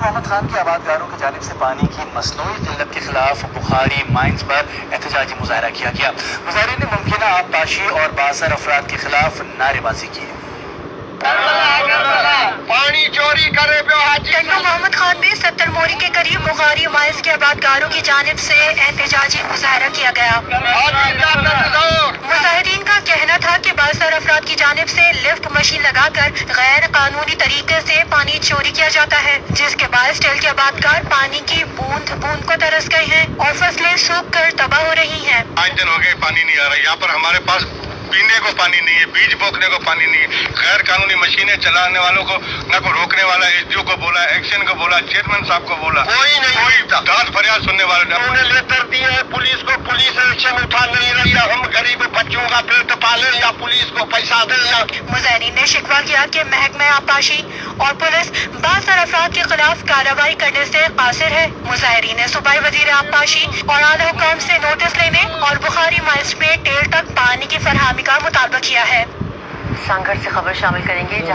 محمد خان کے آبادگاروں کی جانب سے پانی کی مصنوعی قلت کے خلاف بخاری مائنز پر احتجاجی مظاہرہ کیا گیا۔ مظاہرین نے ممکنہ آبپاشی اور بااثر افراد کے خلاف نعرے بازی کی۔ پانی چوری کرے ٹنڈو محمد خان میں 70 موری کے قریب بخاری مائنز کے آبادگاروں کی جانب سے احتجاجی مظاہرہ کیا گیا۔ مظاہرین کا کہنا تھا کہ بااثر افراد کی جانب سے لفٹ مشین لگا کر غیر قانونی طریقے سے پانی چوری کیا جاتا ہے، جس کے باعث ٹیل کے آبادگار پانی کی بوند بوند کو ترس گئے ہیں اور فصلیں سوکھ کر تباہ ہو رہی ہیں۔ 5 دن ہو گئے پانی نہیں آ رہا، یہاں پر ہمارے پاس پینے کو پانی نہیں ہے، بیج بوکنے کو پانی نہیں ہے، غیر قانونی مشینیں چلانے والوں کو نہ کو روکنے والا، ایس ڈی او کو بولا، ایکشن کو بولا، چیئرمین صاحب کو بولا، کوئی نہیں، کوئی داد فریاد سننے والا نہیں۔ انہوں نے لیٹر دیے ہیں پولیس کو، پولیس ایکشن اٹھا نہیں رہی ہے، ہم غریب بچوں کا پیٹ پالیں یا پولیس کو پیسہ دیں یا۔ مظاہرین نے شکوہ کیا کہ محکمہ آبپاشی اور پولیس بااثر افراد کے خلاف کارروائی کرنے سے قاصر ہے۔ مظاہرین نے صوبائی وزیر آبپاشی اور اعلیٰ حکام سے نوٹس لینے اور بخاری مائنز میں ٹیل تک پانی کی فراہمی کا مطالبہ کیا ہے۔ سانگھڑ سے خبر شامل کریں گے۔